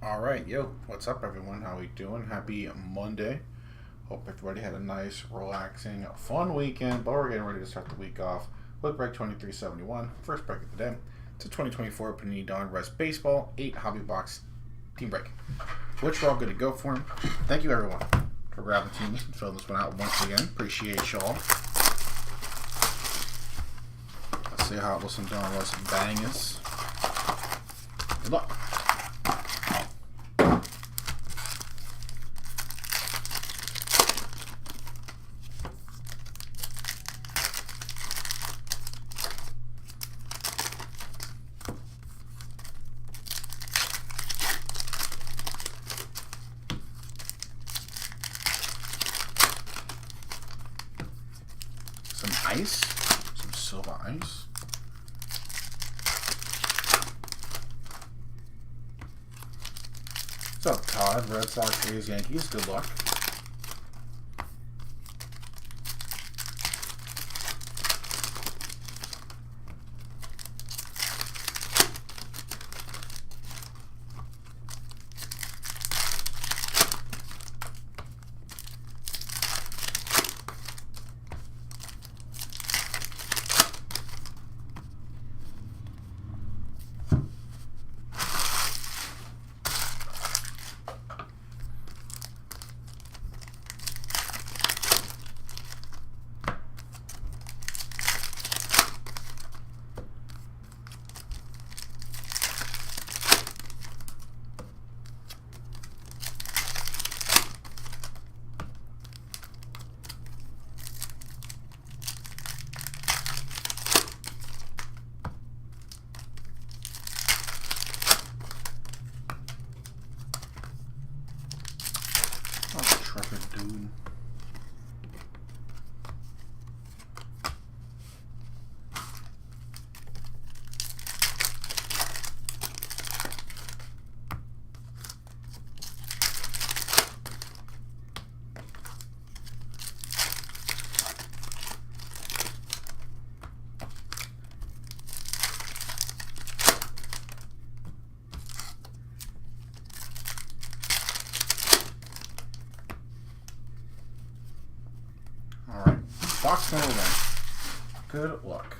All right, yo, what's up, everyone? How we doing? Happy Monday. Hope everybody had a nice, relaxing, fun weekend. But we're getting ready to start the week off with break 2371. First break of the day. It's a 2024 Panini Donruss Baseball 8 Hobby Box Team Break, which we're all good to go for. Thank you, everyone, for grabbing teams and filling this one out once again. Appreciate y'all. Let's see how it with some Donruss bangers. Good luck. Some ice, some silver ice. What's up, Todd? Red Sox, A's, Yankees. Good luck. Oh, trucker dude. Alright, box number one. Good luck.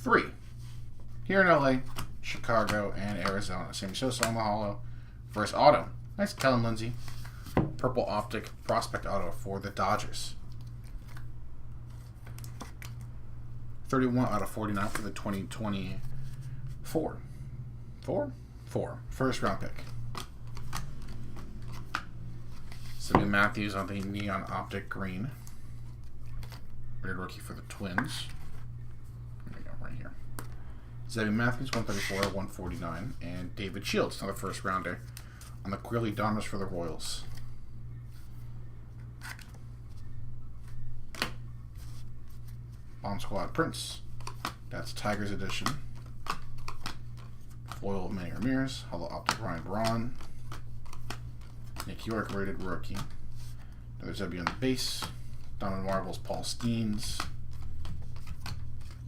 3. Here in LA, Chicago, and Arizona. Sammy Sosa on the hollow. First auto. Nice Kellen Lindsay. Purple Optic Prospect Auto for the Dodgers. 31 out of 49 for the 2024. 4? First round pick. Sammy Matthews on the Neon Optic Green. Rated rookie for the Twins. There we go, right here. Sammy Matthews, 134, 149. And David Shields, another first rounder, on the Panini Donruss for the Royals. Bomb Squad Prince. That's Tigers edition. Foil Manny Ramirez. Hollow Optic Ryan Braun. Nick York, rated rookie. Another Zebby on the base. Diamond Marbles, Paul Steens.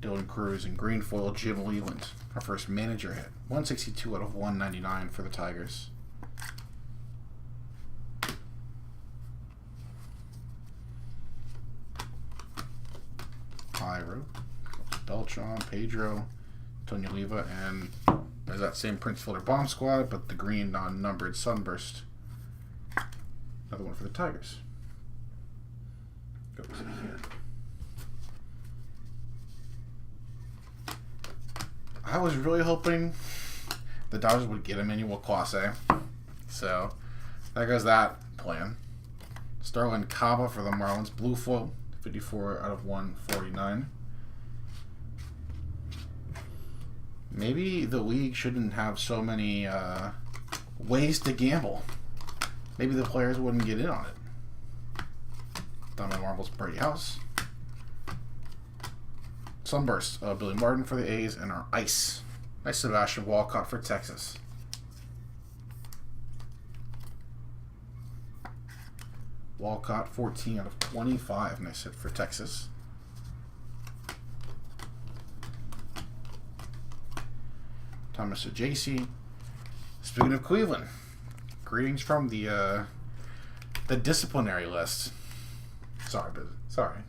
Dylan Cruz and green foil, Jim Leland. Our first manager hit. 162 out of 199 for the Tigers. Pyro, Beltran, Pedro, Antonio Oliva, and there's that same Prince Fielder Bomb Squad, but the green non-numbered Sunburst. Another one for the Tigers. Goes here. I was really hoping the Dodgers would get Emmanuel Clase. So, there goes that plan. Starlin Caba for the Marlins. Blue foil, 54 out of 149. Maybe the league shouldn't have so many ways to gamble. Maybe the players wouldn't get in on it. Diamond Marbles, Brady House. Sunburst, Billy Martin for the A's, and our ice. Nice Sebastian Walcott for Texas. Walcott, 14 out of 25. Nice hit for Texas. Thomas to JC. Speaking of Cleveland, greetings from the disciplinary list. Sorry.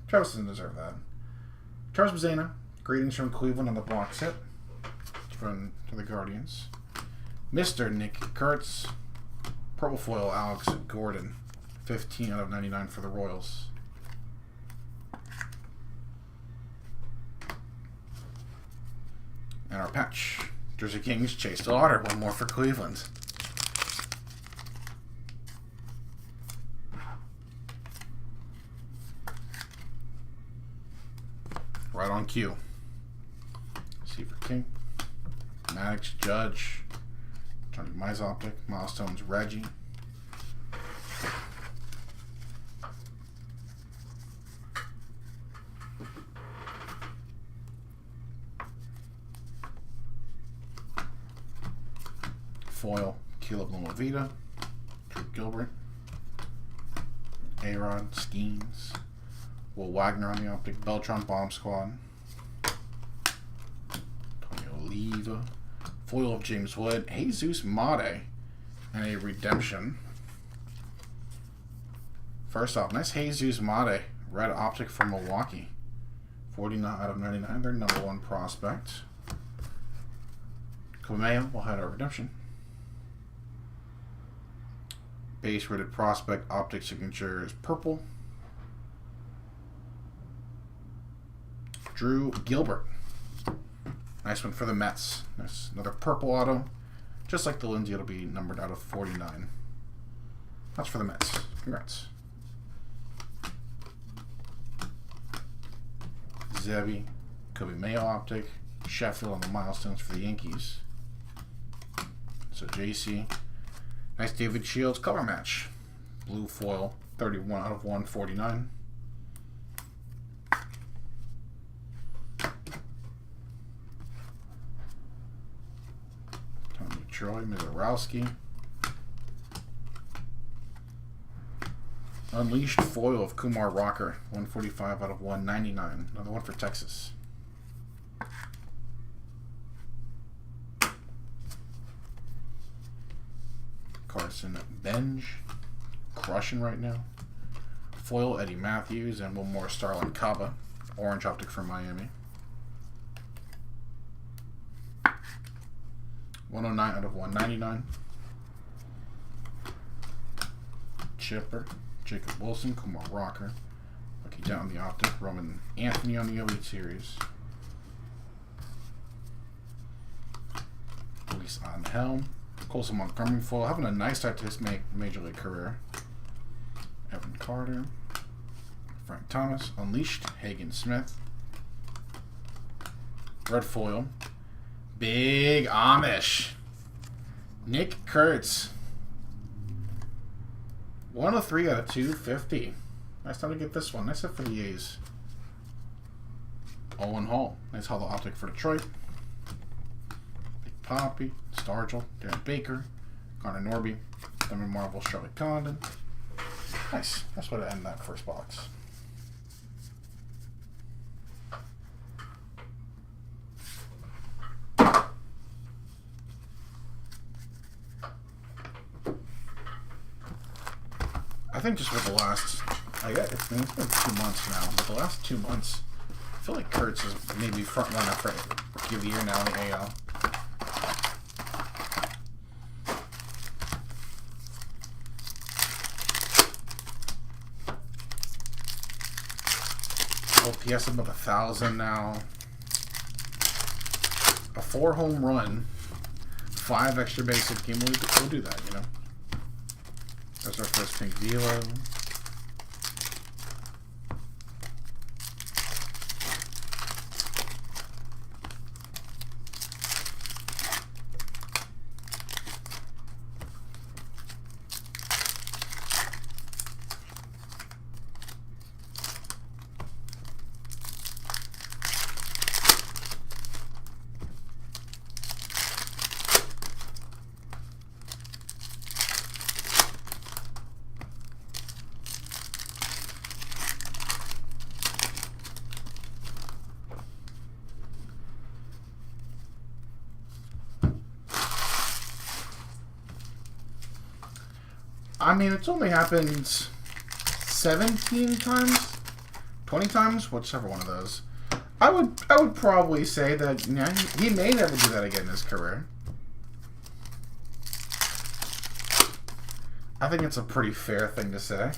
Travis doesn't deserve that. Travis Bazzana, greetings from Cleveland on the box hit from the Guardians. Mr. Nick Kurtz, purple foil Alex Gordon, 15 out of 99 for the Royals. And our patch, Jersey Kings, Chase Lauder, one more for Cleveland. Right on cue. Seaver King, Maddox, Judge, Johnny Mize Optic, Milestones, Reggie. Foil, Caleb Lomovita, Drew Gilbert, A-Rod, Skeens, Will Wagner on the Optic, Beltron Bomb Squad, Tony Oliva, foil of James Wood, Jesus Mate, and a redemption. First off, nice Jesus Mate, red Optic from Milwaukee, 49 out of 99, their number one prospect. Kameo will have our redemption. Base rated prospect Optic signature is purple. Drew Gilbert. Nice one for the Mets. Nice. Another purple auto. Just like the Lindsay, it'll be numbered out of 49. That's for the Mets. Congrats. Zevi. Kobe Mayo Optic. Sheffield on the Milestones for the Yankees. So JC. Nice David Shields color match. Blue foil, 31 out of 149. Tommy Troy, Mizorowski. Unleashed foil of Kumar Rocker, 145 out of 199. Another one for Texas. Carson Benj, crushing right now. Foil Eddie Matthews, and one more Starlin Caba, orange optic from Miami. 109 out of 199. Chipper, Jacob Wilson, Kumar Rocker, Lucky down the optic, Roman Anthony on the Elite Series. Luis Angel. Colson Montgomery foil, having a nice start to his major league career. Evan Carter, Frank Thomas, Unleashed, Hagen Smith, red foil, Big Amish, Nick Kurtz, 103 out of 250. Nice time to get this one. Nice hit for the A's. Owen Hall, nice hollow optic for Detroit. Poppy, Stargell, Darren Baker, Connor Norby, Lemon Marvel, Charlotte Condon. Nice. That's way to end that first box. I think just with the last, it's been 2 months now, but the last 2 months, I feel like Kurtz is maybe front runner for Rookie of the Year now in the AL. OPS about 1,000 now. A 4 home run, 5 extra basic game. We'll do that, you know. That's our first pink velo. I mean, it's only happened 17 times, 20 times, whichever one of those. I would probably say that, you know, he may never do that again in his career. I think it's a pretty fair thing to say.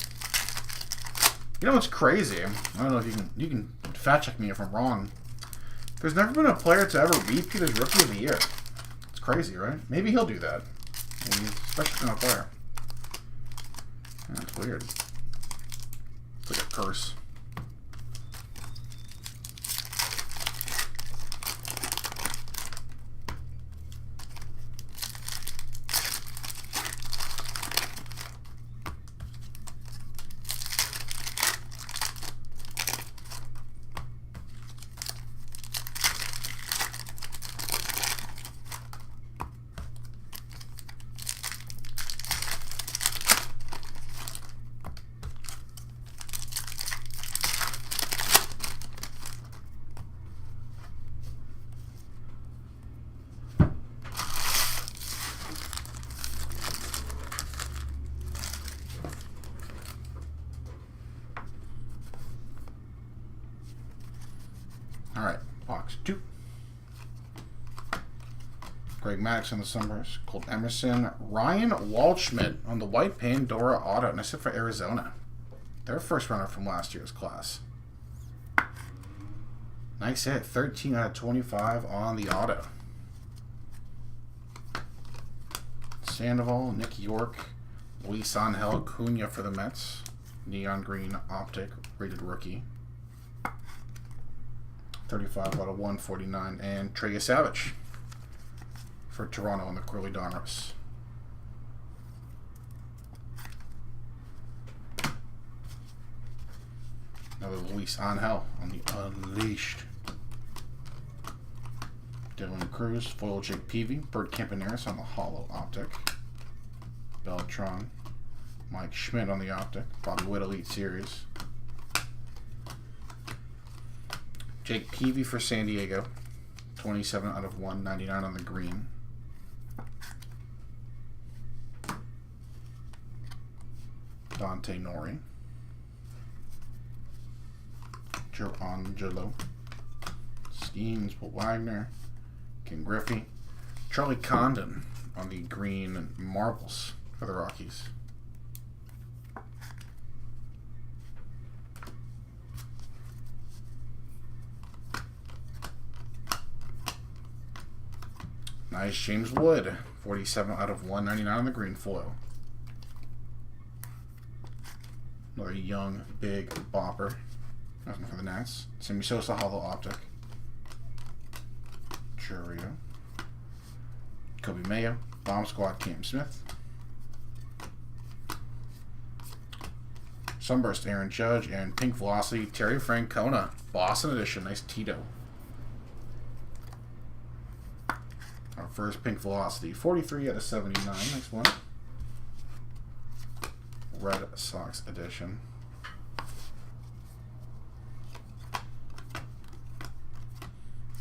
You know what's crazy? I don't know if you can fact check me if I'm wrong. There's never been a player to ever repeat as Rookie of the Year. It's crazy, right? Maybe he'll do that. Maybe, especially not a player. That's weird. It's like a curse. All right, box 2. Greg Maddux on the Sunburst. Colt Emerson. Ryan Waldschmidt on the white Pandora auto. And I said for Arizona. Their first runner from last year's class. Nice hit. 13 out of 25 on the auto. Sandoval, Nick York, Luis Angel Acuna for the Mets. Neon green optic, rated rookie. 35 out of 149. And Trey Savage for Toronto on the Panini Donruss. Another Luis Angel on the Unleashed. Dylan Cruz, foil Jake Peavy, Bert Campaneris on the Hollow Optic. Beltran, Mike Schmidt on the Optic, Bobby Witt Elite Series. Jake Peavy for San Diego, 27 out of 199 on the green. Dante Nori. Joe Angelo. Skeens, Will Wagner. Ken Griffey. Charlie Condon on the green marbles for the Rockies. Nice James Wood, 47 out of 199 on the green foil. Another young, big bopper. Nothing for the Nats. Sammy Sosa Hollow Optic. Churio. Kobe Mayo. Bomb Squad Cam Smith. Sunburst Aaron Judge. And Pink Velocity Terry Francona. Boston Edition. Nice Tito. Our first Pink Velocity. 43 out of 79. Next one. Red Sox Edition.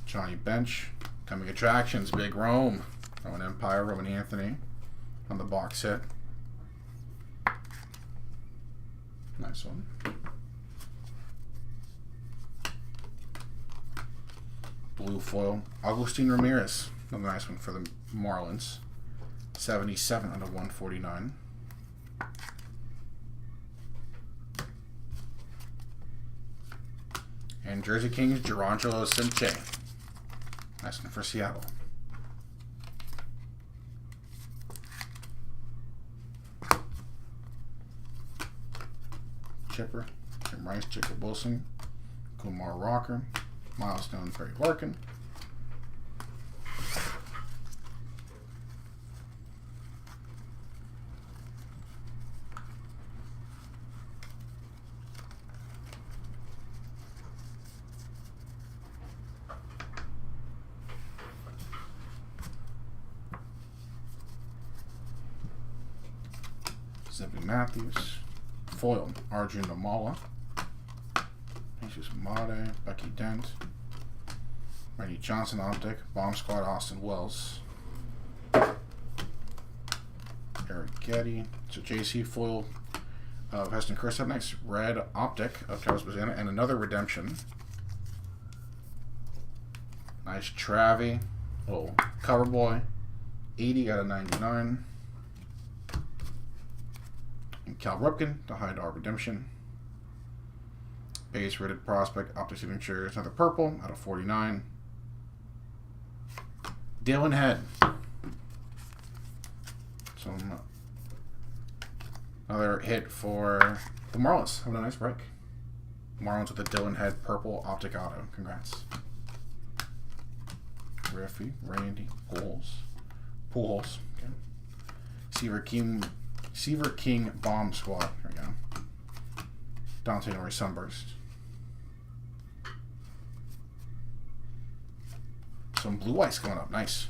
Johnny Bench. Coming Attractions. Big Rome. Roman Empire. Roman Anthony on the box set. Nice one. Blue foil. Agustin Ramirez. Another nice one for the Marlins. 77 out of 149. And Jersey Kings, Gerangelo Sinche. Nice one for Seattle. Chipper, Jim Rice, Jacob Wilson, Kumar Rocker, Milestone, Perry Larkin. Zippy Matthews, foil Arjun Amala, Jesus Made, Becky Dent, Randy Johnson Optic, Bomb Squad Austin Wells, Eric Getty. So JC foil of Heston Kjerstad. Nice red optic of Travis Bazana. And another redemption. Nice Travie. Oh, cover boy. 80 out of 99. And Cal Ripken to hide our redemption. Base rated prospect optic signatures. Another purple out of 49. Dylan Head. Another hit for the Marlins. Having a nice break. Marlins with the Dylan Head purple optic auto. Congrats. Riffy, Randy, Pujols. Okay. Seaver King Bomb Squad. There we go. Dante Norrie Sunburst. Some blue ice coming up. Nice.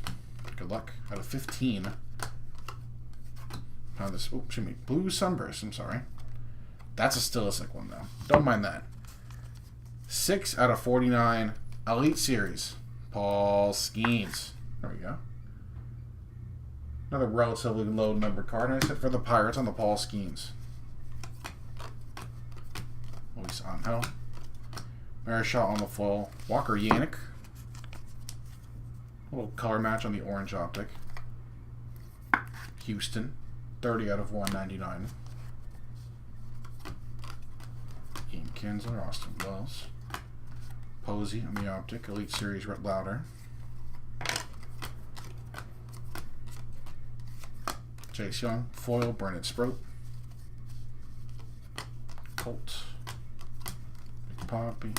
Good luck. Out of 15. Now this, oh, excuse me, blue sunburst. I'm sorry. That's a stylistic one though. Don't mind that. 6 out of 49. Elite Series. Paul Skeens. There we go. Another relatively low numbered card. And I said for the Pirates on the Paul Skeens. Luis Angel. Marichal on the foil. Walker Yannick. A little color match on the orange optic. Houston. 30 out of 199. Ian Kinsler, Austin Wells. Posey on the optic. Elite Series, Rhett Lauder. Chase Young. Foil, Brennan Sproat. Colt. Big Poppy.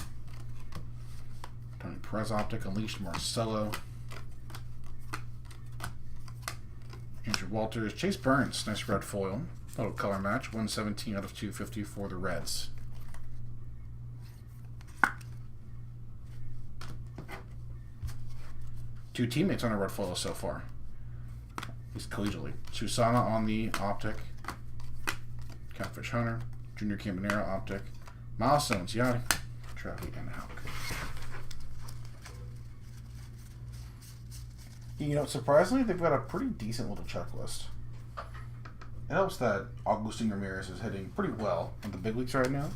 Tony Perez optic. Unleashed Marcelo. Andrew Walters, Chase Burns, nice red foil. Little color match, 117 out of 250 for the Reds. Two teammates on a red foil so far, at least collegially. Susana on the optic. Catfish Hunter, Junior Caminero optic. Milestones, Yachty, Travie, and Houck. You know, surprisingly, they've got a pretty decent little checklist. It helps that Agustin Ramirez is hitting pretty well in the big leagues right now.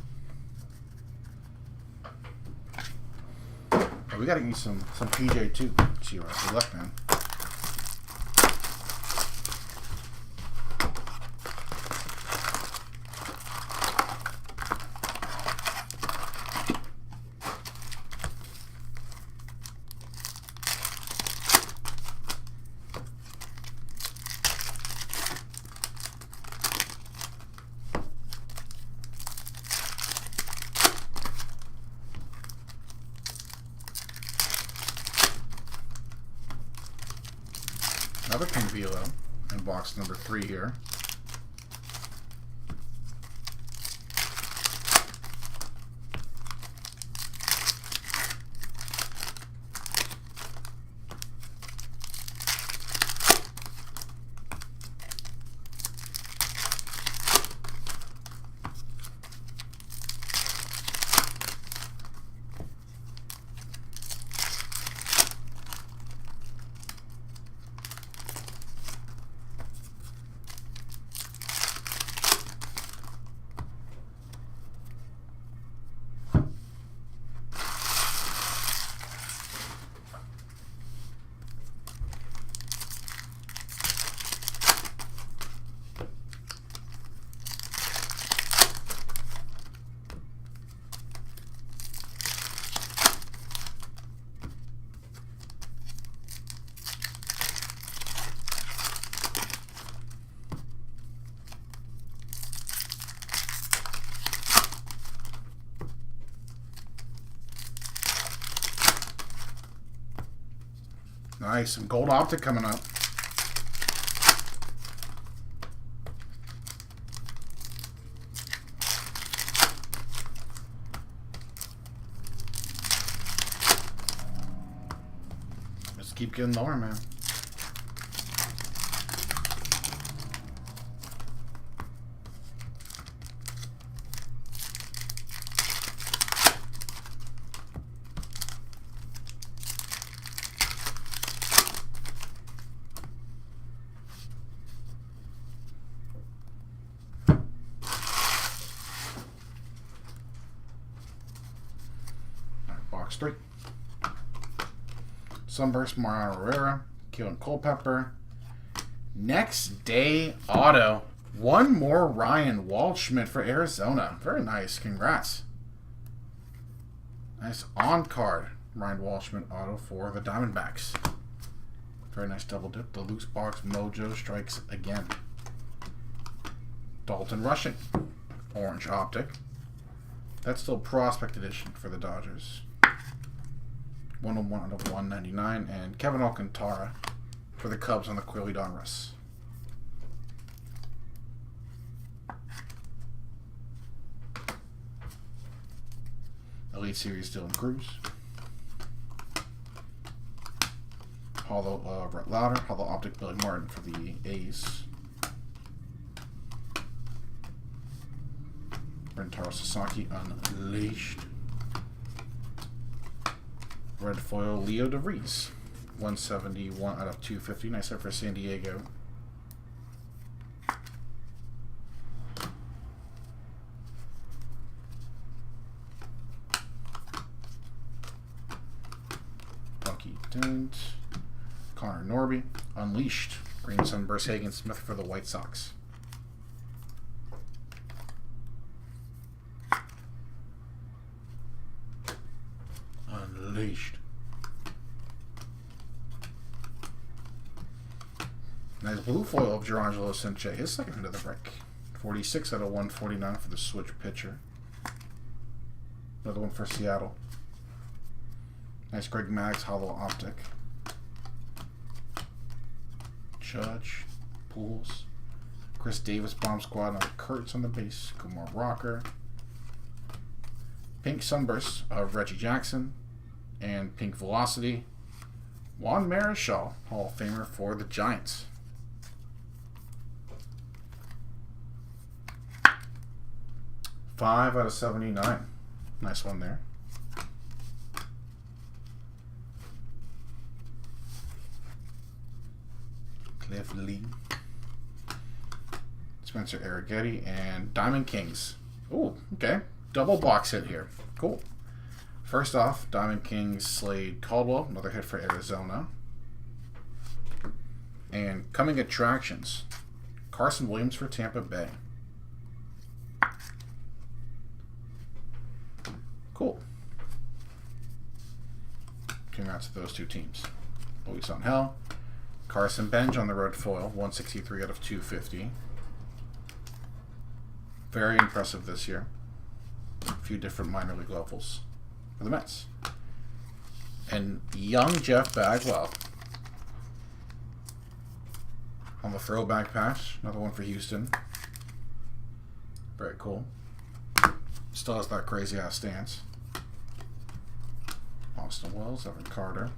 But we got to get some PJ too. See you right. Good luck, man. Another King Velo in box number 3 here. Nice, some gold optic coming up. Just keep getting lower, man. Box 3. Sunburst, Mariano Rivera, Keelan Culpepper. Next day auto. One more Ryan Waldschmidt for Arizona. Very nice. Congrats. Nice on-card Ryan Waldschmidt auto for the Diamondbacks. Very nice double dip. The loose box mojo strikes again. Dalton Rushing. Orange optic. That's still Prospect Edition for the Dodgers. 101 out of 199. And Kevin Alcantara for the Cubs on the Panini Donruss. Elite Series Dylan Cruz. Hollow Brett Lauder. Hollow optic Billy Martin for the A's. Rentaro Sasaki Unleashed. Red foil Leo DeVries. 171 out of 250. Nice hit for San Diego. Bucky Dent. Connor Norby. Unleashed. Green Sunburst Hagen Smith for the White Sox. Unleashed. Nice blue foil of Gerangelo Sinche. His second hit of the break. 46 out of 149 for the switch pitcher. Another one for Seattle. Nice Greg Maddux hollow optic. Judge. Pools. Chris Davis bomb squad. Another Kurtz on the base. Kumar Rocker. Pink Sunburst of Reggie Jackson. And Pink Velocity. Juan Marichal, Hall of Famer for the Giants. Five out of 79. Nice one there. Cliff Lee. Spencer Arrighetti and Diamond Kings. Ooh, okay. Double box hit here. Cool. First off, Diamond Kings Slade Caldwell, another hit for Arizona. And coming attractions, Carson Williams for Tampa Bay. Cool. Congrats to those two teams. Luis Angel, Carson Benj on the road foil, 163 out of 250. Very impressive this year. A few different minor league levels for the Mets. And young Jeff Bagwell on the throwback patch. Another one for Houston. Very cool. Still has that crazy ass stance. Austin Wells, Evan Carter,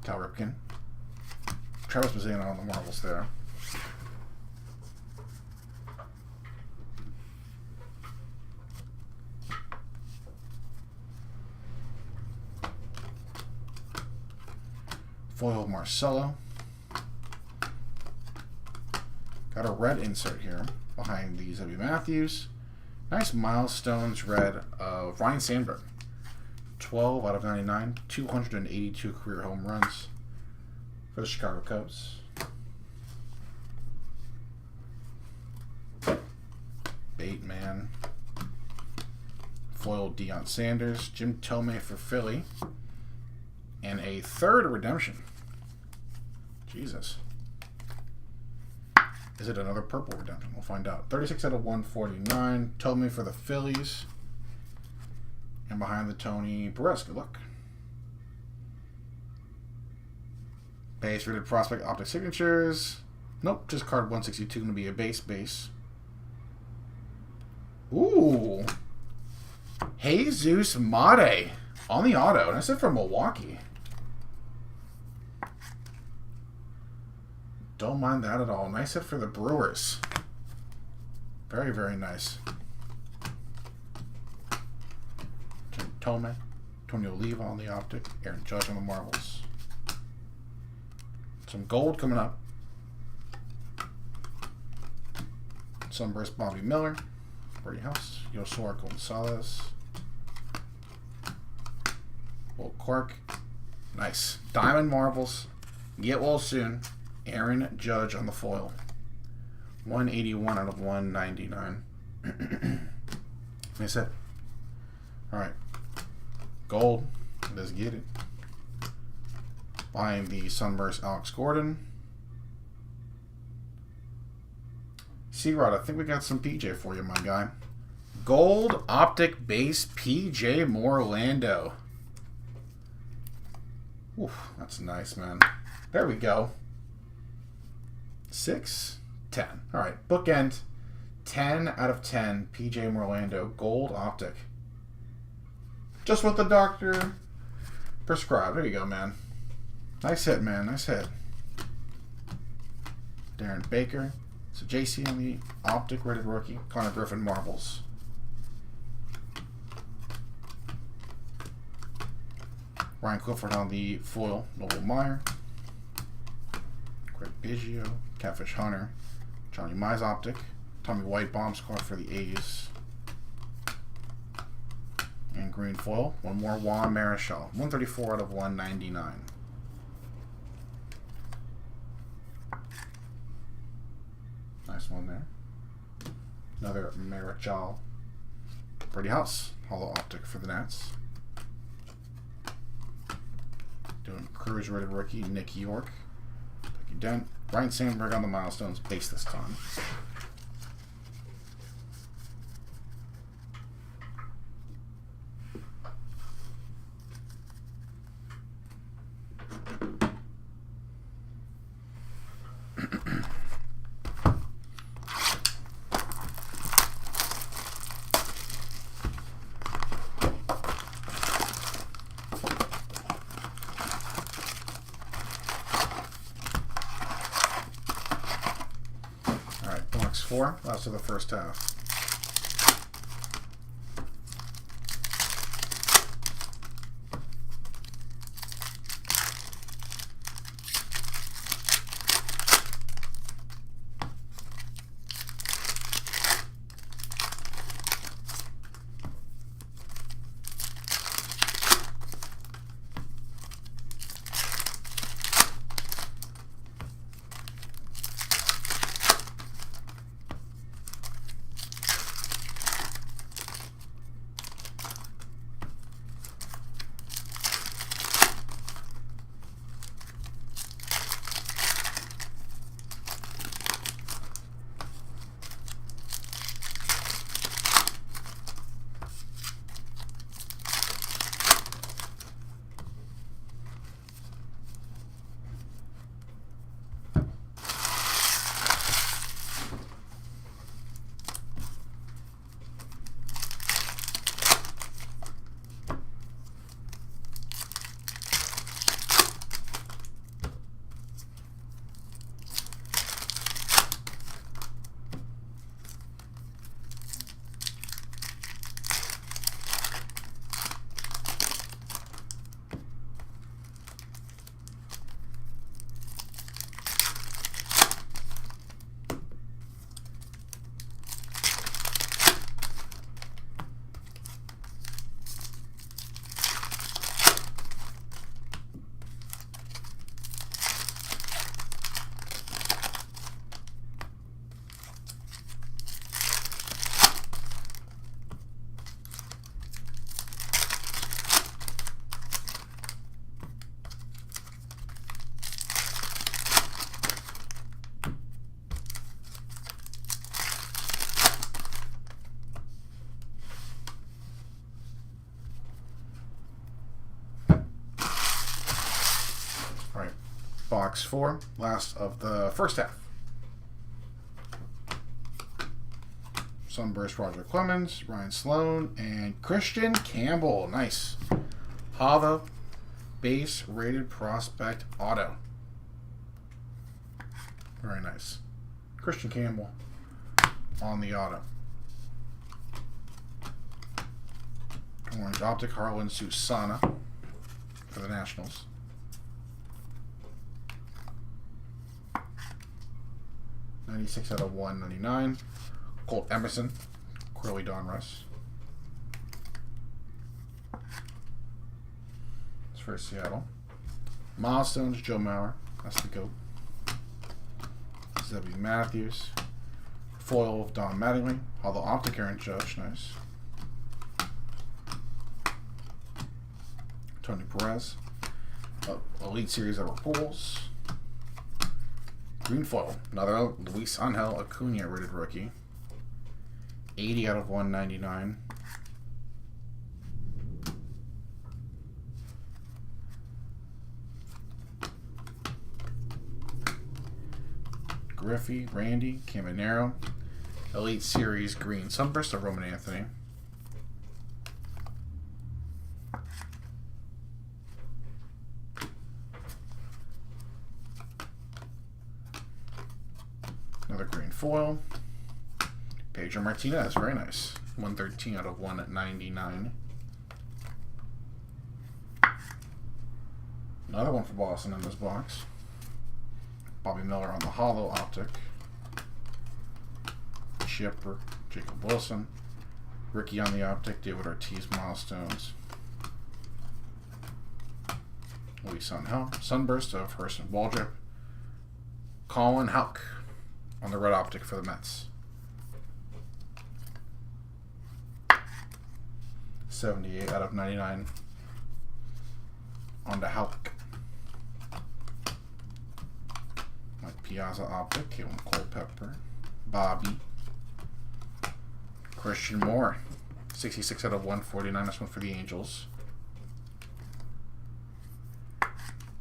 Cal Ripken, Travis Mazzano on the marbles there. Foil Marcelo. Got a red insert here behind the W. Matthews. Nice milestones red of Ryan Sandberg. 12 out of 99. 282 career home runs for the Chicago Cubs. Bateman. Foil Deion Sanders. Jim Thome for Philly. And a third redemption. Jesus. Is it another purple redemption? We'll find out. 36 out of 149. Thome for the Phillies. And behind the Tony Perez. Good luck. Base rated prospect optic signatures. Nope, just card 162 going to be a base. Ooh. Jesus Mate on the auto. And I said from Milwaukee. Don't mind that at all. Nice hit for the Brewers. Very, very nice. Jim Thome, Tony Oliva on the optic, Aaron Judge on the marbles. Some gold coming up. Sunburst Bobby Miller, Brady House, Yosor Gonzalez. Will Clark. Nice. Diamond Marbles. Get well soon. Aaron Judge on the foil. 181 out of 199. Nice hit. Alright. Gold. Let's get it. Buying the Sunburst Alex Gordon. C-Rod, I think we got some PJ for you, my guy. Gold Optic Base PJ Morlando. Oof, that's nice, man. There we go. 6, 10. All right, bookend. 10 out of 10. PJ Morlando, Gold Optic. Just what the doctor prescribed. There you go, man. Nice hit, man. Nice hit. Darren Baker. So JC on the Optic rated rookie. Connor Griffin Marbles. Ryan Clifford on the foil. Noble Meyer. Greg Biggio. Catfish Hunter. Johnny Mize Optic. Tommy White Bomb Squad for the A's. And green foil. One more Juan Marichal. 134 out of 199. Nice one there. Another Marichal. Pretty House. Hollow Optic for the Nats. Doing Cruz rated rookie. Nick York. Becky Dent. Ryan Sandberg on the Milestones base this time. Box 4, last of the first half. Box 4, last of the first half. Sunburst Roger Clemens, Ryan Sloan, and Christian Campbell. Nice. Hava base rated prospect auto. Very nice. Christian Campbell on the auto. Orange Optic Harlan Susana for the Nationals. .96 out of 199. Colt Emerson, Panini Donruss. for Seattle. Milestones, Joe Mauer. That's the GOAT. Zebby Matthews. Foil of Don Mattingly. Hollow Optic Aaron Judge. Nice. Tony Perez. Elite Series Edward Pools. Green foil. Another Luis Angel Acuna rated rookie. 80 out of 199. Griffey, Randy, Caminero. Elite Series Green Sunburst of Roman Anthony. Another green foil. Pedro Martinez, very nice. 113 out of 199. Another one for Boston in this box. Bobby Miller on the Hollow Optic. Chipper, Jacob Wilson. Ricky on the Optic, David Ortiz Milestones. Luis Angel, Sunburst of Harrison Waldrop. Colin Houck on the red Optic for the Mets. 78 out of 99 on the Houck. Mike Piazza Optic, Caitlin Culpepper, Bobby. Christian Moore, 66 out of 149. This one for the Angels.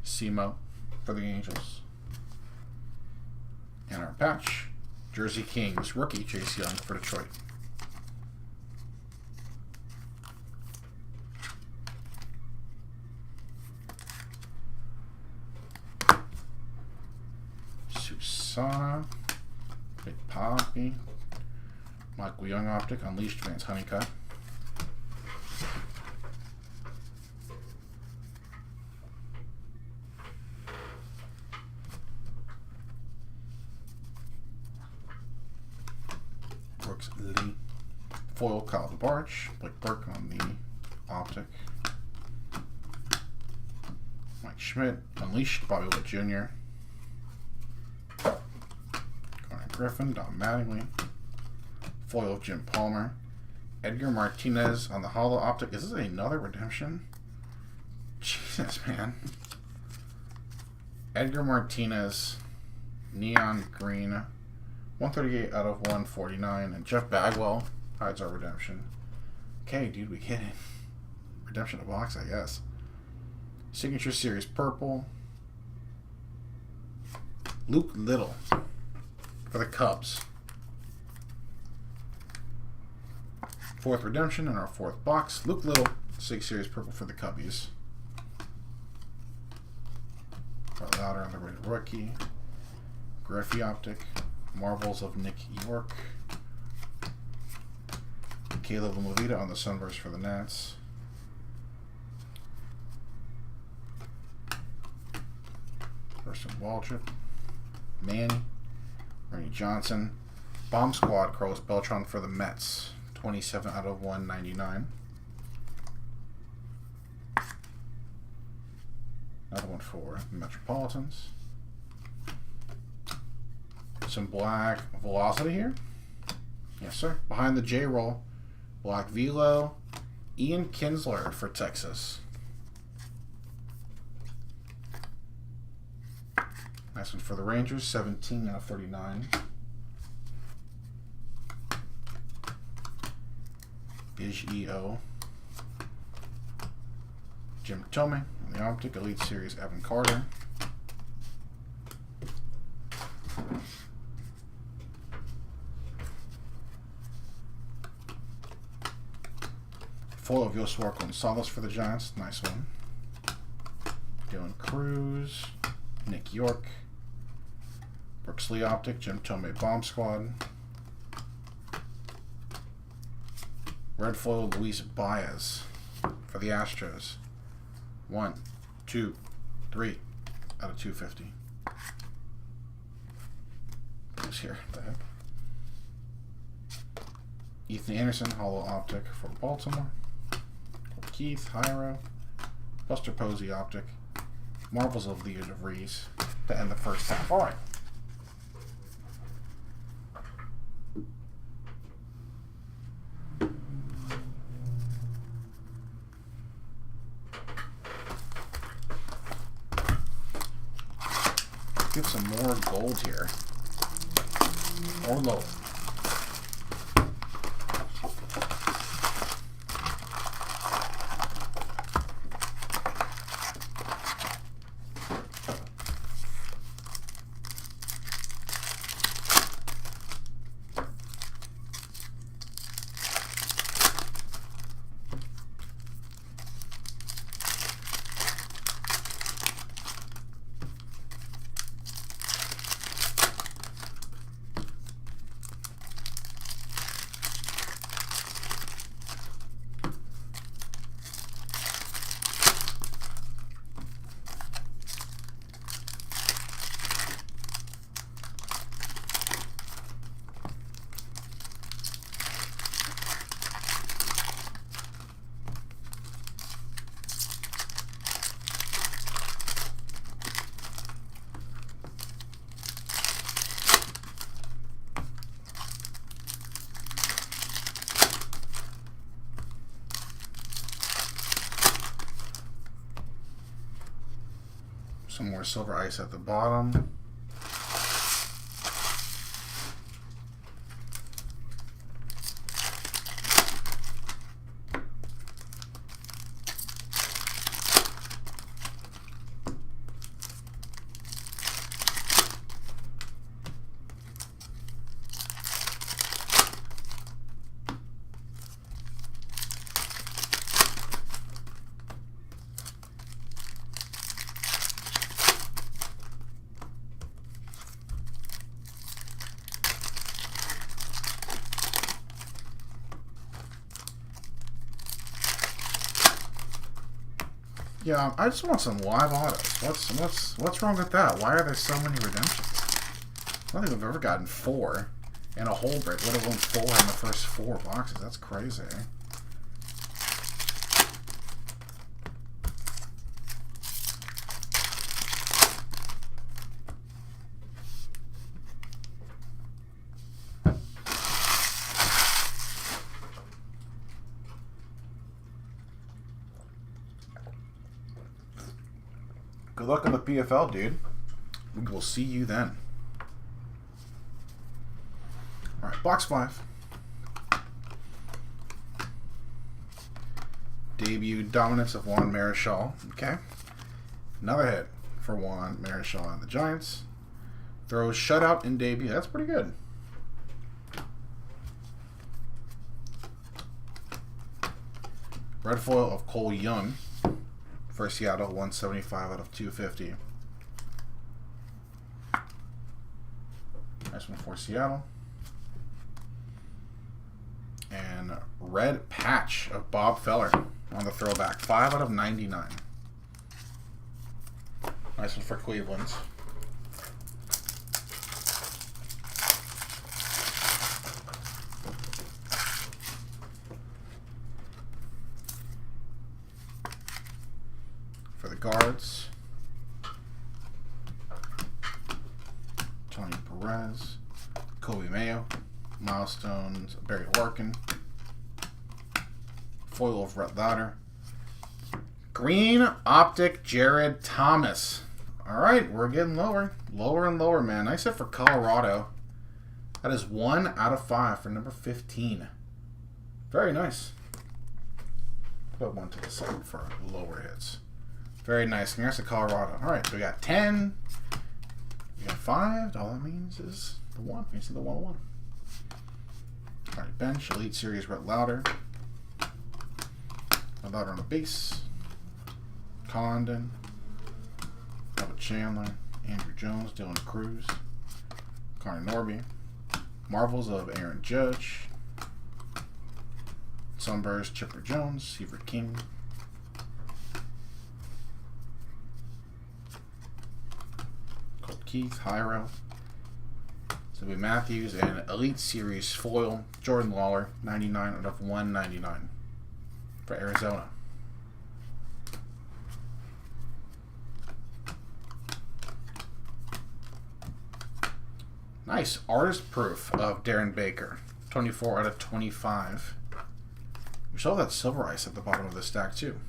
Simo for the Angels. And our patch, Jersey Kings rookie Chase Young for Detroit. Susana, Big Poppy, Michael Young Optic, Unleashed Vance Honeycutt. Brooks Lee. Foil Kyle DeBarge. Blake Burke on the Optic. Mike Schmidt. Unleashed Bobby Witt Jr. Connor Griffin. Don Mattingly. Foil of Jim Palmer. Edgar Martinez on the Hollow Optic. Is this another redemption? Jesus, man. Edgar Martinez. Neon Green. 138 out of 149. And Jeff Bagwell hides our redemption. Okay, dude, we get it. Redemption of box, I guess. Signature Series Purple. Luke Little for the Cubs. Fourth redemption in our fourth box. Luke Little, Sig Series Purple for the Cubbies. Bart Louder on the rated rookie. Griffey Optic. Marvels of Nick York. Caleb Movita on the Sunburst for the Nats. Harrison Waldrop. Manny. Ernie Johnson. Bomb Squad, Carlos Beltran for the Mets. 27 out of 199. Another one for the Metropolitans. Some black Velocity here. Yes, sir. Behind the J roll, black Velo, Ian Kinsler for Texas. Nice one for the Rangers. 17 out of 39. Bij EO. Jim Tomei on the Optic. Elite Series Evan Carter. Foil of Yosuar Gonzalez for the Giants. Nice one. Dylan Cruz. Nick York. Brooks Lee Optic. Jim Tomei Bomb Squad. Red foil Luis Baez for the Astros. 1, 2, 3 out of 250. Who's here? What the heck? Ethan Anderson, Hollow Optic for Baltimore. Keith, Hyro. Buster Posey optic. Marvels of Leo DeVries to end the first half. All right. Get some more gold here. Or lower. Some more silver ice at the bottom. Yeah, I just want some live autos. What's wrong with that? Why are there so many redemptions? I don't think we've ever gotten 4 in a whole break. Let alone 4 in the first 4 boxes. That's crazy. Good luck in the PFL, dude. We will see you then. All right, box 5. Debut dominance of Juan Marichal. Okay. Another hit for Juan Marichal and the Giants. Throws shutout in debut. That's pretty good. Red foil of Cole Young for Seattle, 175 out of 250. Nice one for Seattle. And red patch of Bob Feller on the throwback, 5 out of 99. Nice one for Cleveland. For the Guards, Tony Perez, Kobe Mayo, Milestones, Barry Larkin, foil of Rhett Lauder, green optic Jared Thomas. All right, we're getting lower and lower, man. Nice hit for Colorado. That is 1 out of 5 for number 15. Very nice. Put one to the side for lower hits. Very nice. Congrats to Colorado. All right, so we got 10. We got 5. All that means is the 1. You see the 1-1. All right, bench, Elite Series, Rhett Lauder. Lauder on the base. Condon. Albert Chandler. Andrew Jones. Dylan Cruz. Connor Norby. Marvels of Aaron Judge. Sunburst, Chipper Jones. Seaver King. Colt Keith. Hyro. Zoe Matthews. And Elite Series foil Jordan Lawler, 99 out of 199 for Arizona. Nice. Artist proof of Darren Baker. 24 out of 25. We saw that silver ice at the bottom of the stack, too.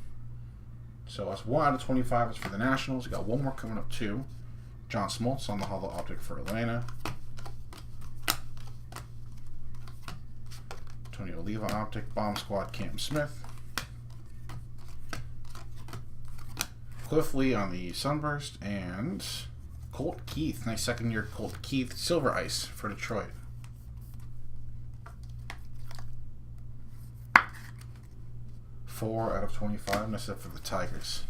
So that's 1 out of 25 is for the Nationals. We got one more coming up, too. John Smoltz on the Holo Optic for Atlanta. Tony Oliva Optic. Bomb Squad Cam Smith. Cliff Lee on the Sunburst. And Colt Keith. Nice second year Colt Keith. Silver ice for Detroit. Four out of 25, and that's it for the Tigers.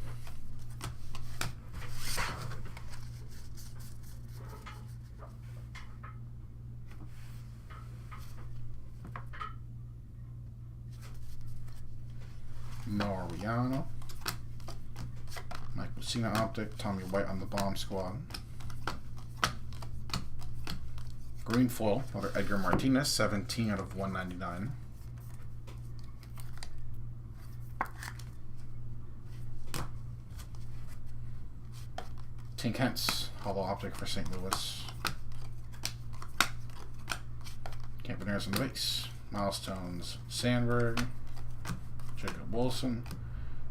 Mariano. Mike Messina Optic. Tommy White on the Bomb Squad. Green foil, another Edgar Martinez, 17 out of 199. Tink Hence, Holo Optic for St. Louis. Campaneers on the base. Milestones, Sandberg. Jacob Wilson.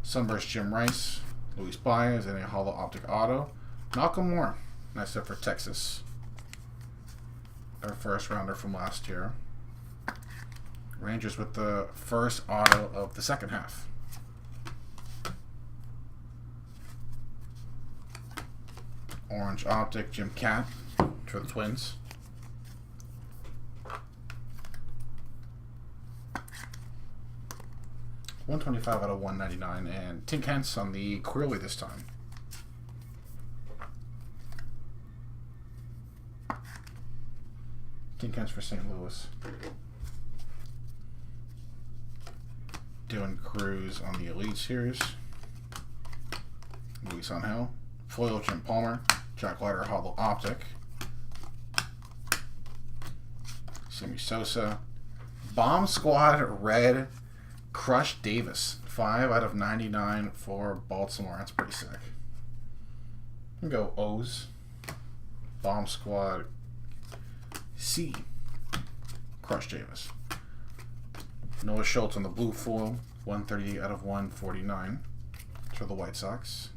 Sunburst Jim Rice. Luis Baez, and a Holo Optic Auto. Malcolm Moore. Nice set for Texas. Their first rounder from last year. Rangers with the first auto of the second half. Orange Optic, Jim Cat for the Twins. $125 out of 199, and Tink Hence on the Queerly this time. Tink Hence for St. Louis. Dylan Cruz on the Elite Series. Luis Angel. Foil Jim Palmer. Jack Leiter Holo Optic. Sammy Sosa. Bomb Squad Red Crush Davis. 5 out of 99 for Baltimore. That's pretty sick. We can go O's. Bomb Squad C. Crush Davis. Noah Schultz on the blue foil. 138 out of 149 for the White Sox.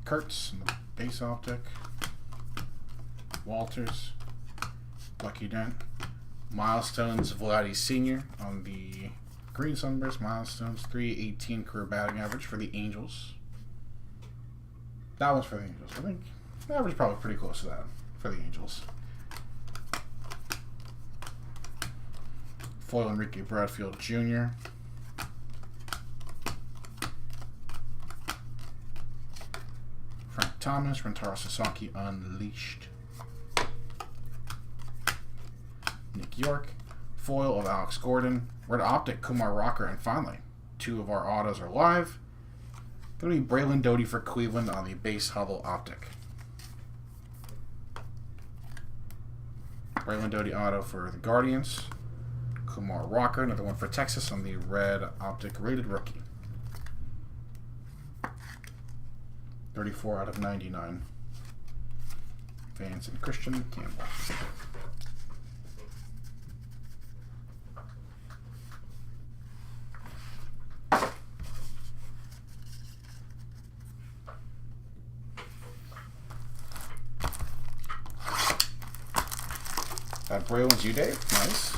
Kurtz on the base optic. Walters. Lucky Dent. Milestones Vladdy Sr. on the green Sunburst. Milestones 318 career batting average for the Angels. That one's for the Angels. I think the average is probably pretty close to that for the Angels. Foil Enrique Bradfield Jr. Frank Thomas, Rentaro Sasaki Unleashed. Nick York. Foil of Alex Gordon. Red Optic Kumar Rocker. And finally, 2 of our autos are live. Going to be Braylon Doty for Cleveland on the base Holo Optic. Braylon Doty auto for the Guardians. Kumar Rocker, another one for Texas on the Red Optic Rated Rookie. 34 out of 99. Vance and Christian Campbell. That Braylon's you, Dave. Nice.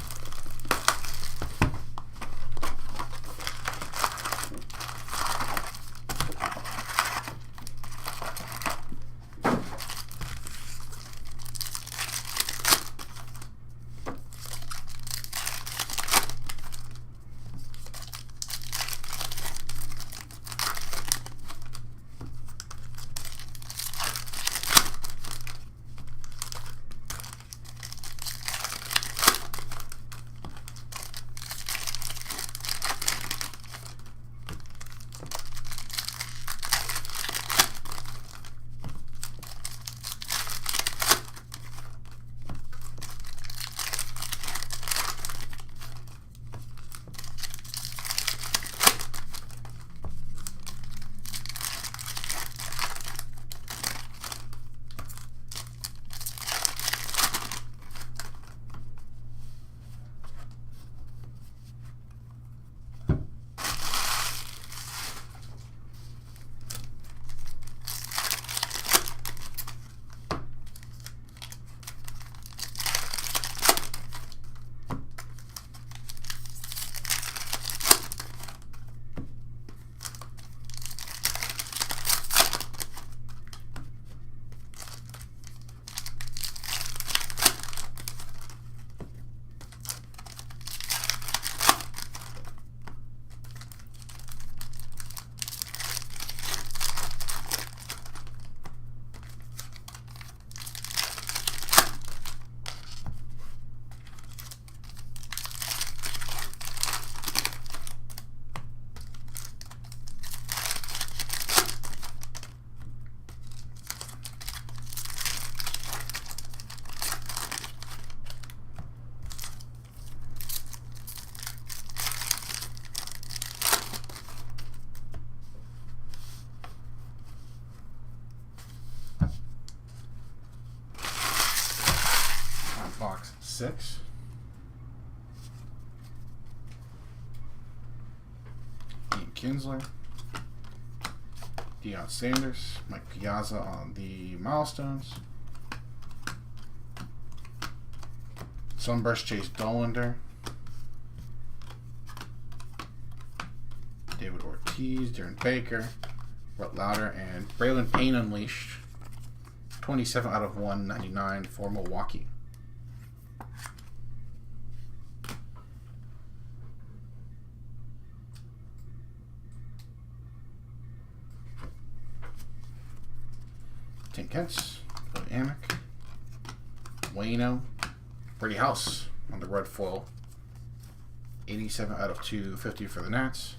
6. Ian Kinsler. Deion Sanders. Mike Piazza on the milestones. Sunburst Chase Dollander. David Ortiz, Darren Baker, Rhett Lauder, and Braylon Payne Unleashed. 27 out of 199 for Milwaukee. Tim Kentz, Billy Amick, Wayno, Brady House on the red foil. 87 out of 250 for the Nats.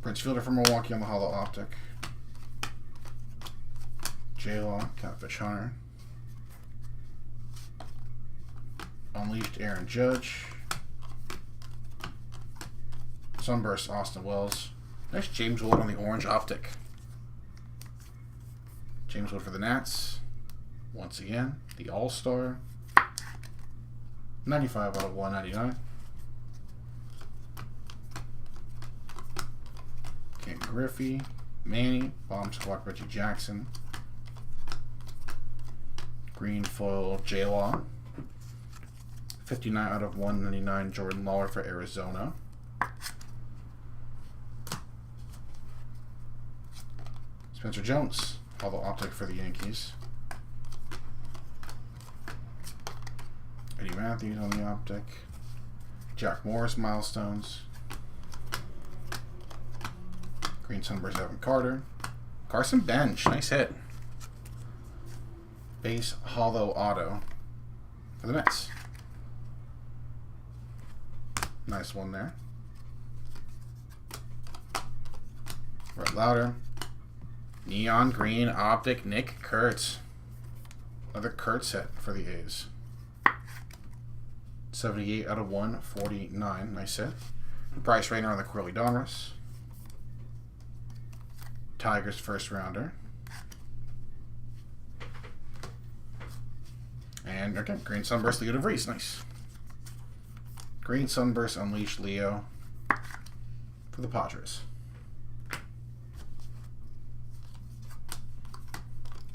Prince Fielder from Milwaukee on the Holo Optic. J-Law, Catfish Hunter. Unleashed Aaron Judge. Sunburst Austin Wells. Nice James Wood on the orange optic. James Wood for the Nats. Once again, the All-Star. 95 out of 199. Ken Griffey, Manny, Bomb Squad Reggie Jackson. Green foil J-Law. 59 out of 199 Jordan Lawler for Arizona. Spencer Jones, Holo Optic for the Yankees. Eddie Matthews on the optic. Jack Morris milestones. Green Sunburst Evan Carter. Carson Bench, nice hit. Base Holo Auto for the Mets. Nice one there. Rhett Lauder. Neon Green Optic Nick Kurtz. Another Kurtz hit for the A's. 78 out of 149. Nice hit. Bryce Rayner on the Panini Donruss. Tigers first rounder. And okay, Green Sunburst Leo DeVries. Nice. Green Sunburst Unleashed Leo for the Padres.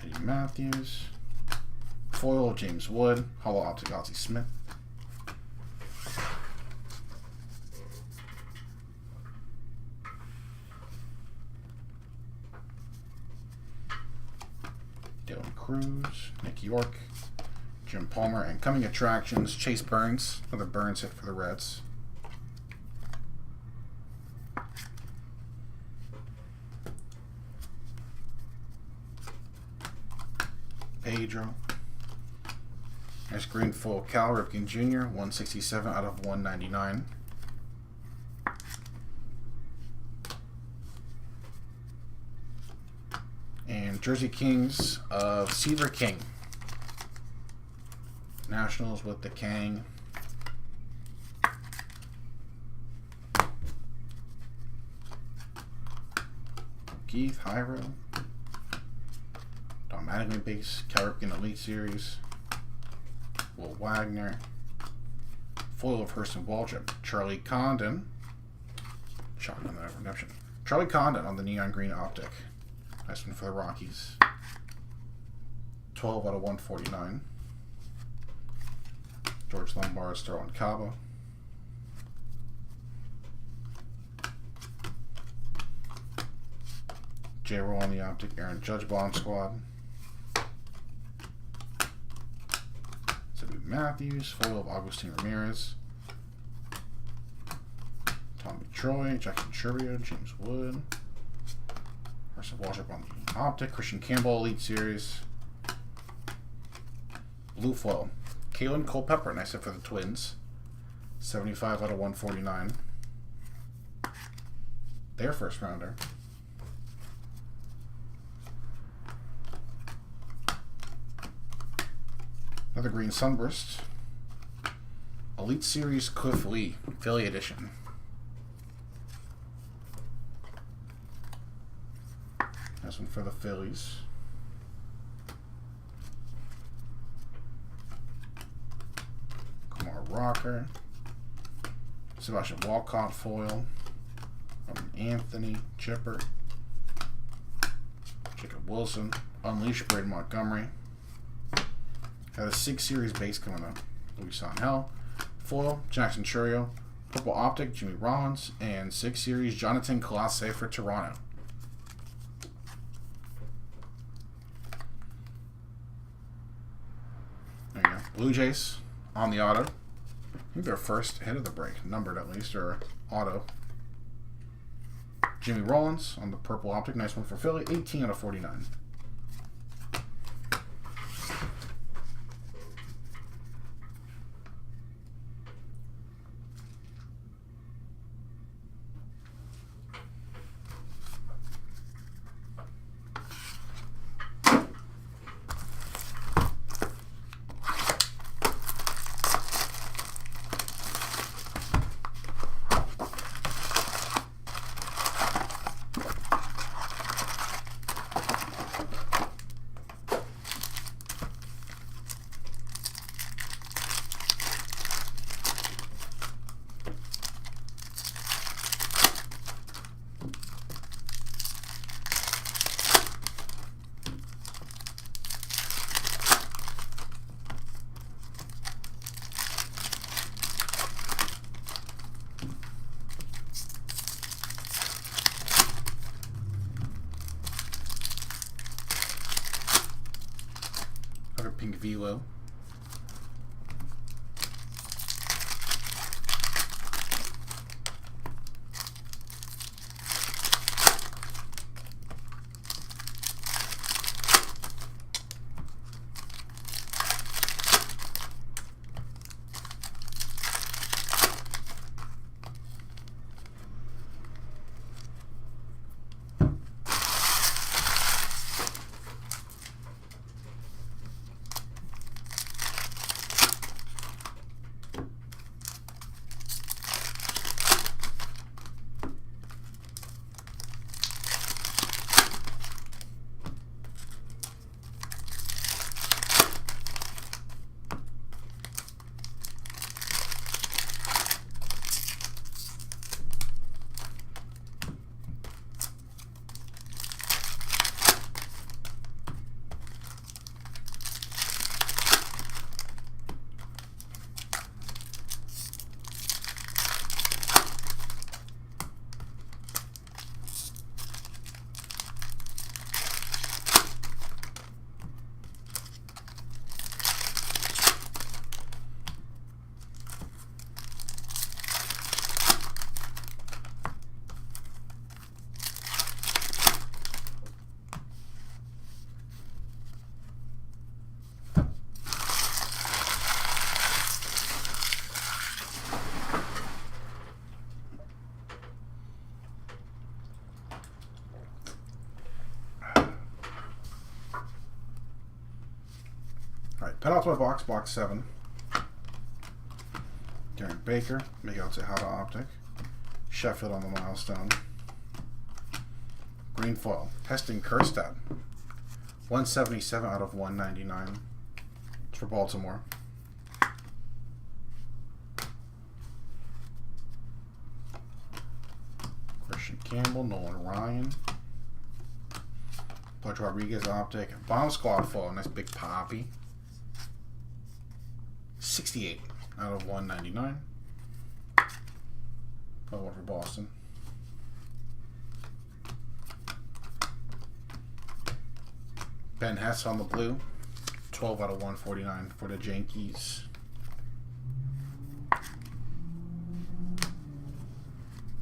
Eddie Matthews. Foil James Wood. Holo Optic Ozzie Smith. Dylan Cruz, Nick York, Jim Palmer, and coming attractions, Chase Burns. Another Burns hit for the Reds. Pedro. Nice green foil Cal Ripken Jr. 167 out of 199. And Jersey Kings of Seaver King. Nationals with the Kang. Keith Hyro. Automatically base. Cal Ripken Elite Series. Will Wagner. Foil of Hurston Waldrop. Charlie Condon. Shotgun that redemption. Charlie Condon on the neon green optic. Nice one for the Rockies. 12 out of 149. George Lombard, Sterling Cabo. J-Roll on the optic. Aaron Judge Bomb Squad. Matthews, foil of Agustin Ramirez. Tommy Troy, Jackson Churria, James Wood. Hurston Waldrop on the optic. Christian Campbell Elite Series. Blue foil. Kalen Culpepper, nice hit for the Twins. 75 out of 149. Their first rounder. Another green Sunburst. Elite Series Cliff Lee, Philly Edition. This one for the Phillies. Walker. Sebastian Walcott foil. Anthony Chipper. Jacob Wilson. Unleashed Braden Montgomery. Got a 6 series base coming up. Louis Hell. Foil. Jackson Churio. Purple Optic. Jimmy Rollins. And 6 series Jonathan Clase for Toronto. There you go. Blue Jays on the auto. I think their first hit of the break, numbered at least, or auto. Jimmy Rollins on the purple optic. Nice one for Philly. 18 out of 49. Pink Velo. Penultimate box, box 7. Darren Baker, Miguel Tejada Optic. Sheffield on the milestone. Green foil, Heston Kjerstad. 177 out of 199. It's for Baltimore. Christian Campbell, Nolan Ryan. Pudge Rodriguez Optic. Bomb Squad foil, nice big poppy. 68 out of 199. Another one for Boston. Ben Hess on the blue. 12 out of 149 for the Yankees.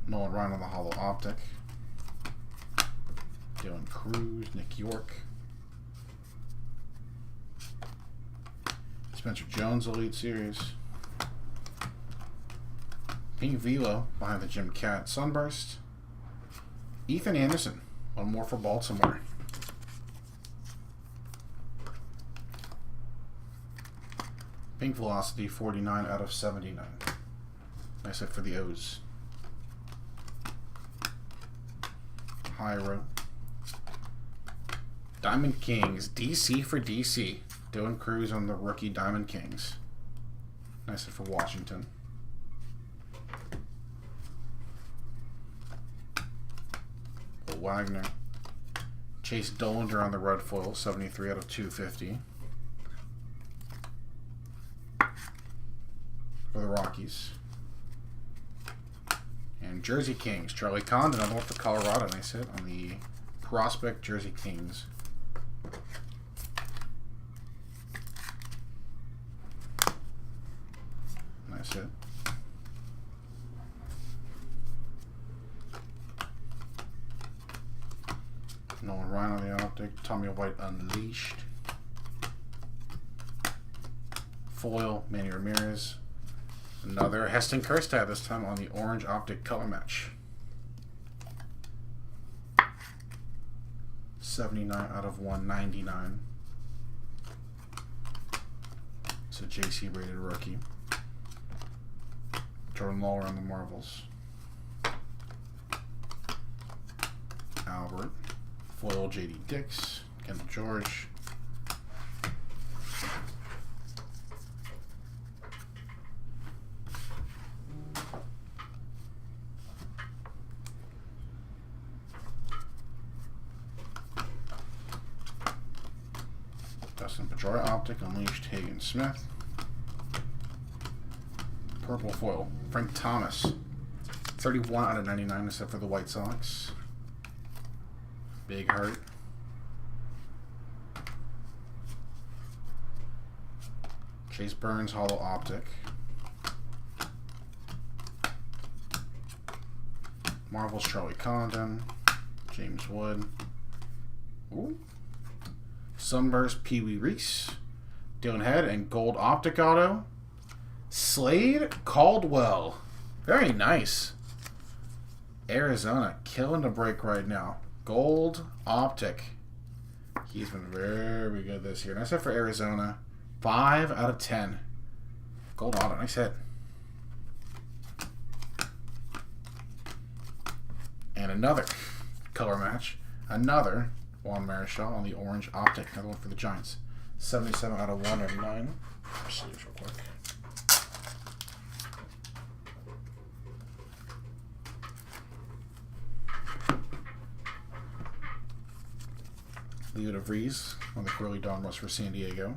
Nolan Ryan on the hollow optic. Dylan Cruz, Nick York. Spencer Jones Elite Series. Pink Velo behind the Jim Cat Sunburst. Ethan Anderson, one more for Baltimore. Pink Velocity 49 out of 79. Nice hit for the O's. Hyro. Diamond Kings, DC for DC. Dylan Cruz on the rookie Diamond Kings. Nice hit for Washington. Will Wagner. Chase Dollinger on the red foil, 73 out of 250. For the Rockies. And Jersey Kings. Charlie Condon, another one for Colorado. Nice hit on the Prospect Jersey Kings. Nice hit. Nolan Ryan on the optic. Tommy White Unleashed. Foil, Manny Ramirez. Another Heston Kjerstad, this time on the orange optic color match. 79 out of 199. It's a JC rated rookie. Jordan Lawler on the Marvels. Albert. Foil JD Dix. Kendall George. Dustin Pedroia optic, Unleashed, Hagen Smith. Purple foil, Frank Thomas. 31 out of 99 except for the White Sox. Big heart. Chase Burns, hollow optic. Marvel's Charlie Condon. James Wood. Ooh. Sunburst, Pee Wee Reese, Dylan Head, and gold optic auto, Slade Caldwell. Very nice. Arizona killing the break right now. Gold optic. He's been very good this year. Nice hit for Arizona. 5 out of 10. Gold auto. Nice hit. And another color match. Another Juan Marichal on the orange optic. Another one for the Giants. 77 out of 199. Let's see this real quick. Leo DeVries on the Panini Donruss for San Diego.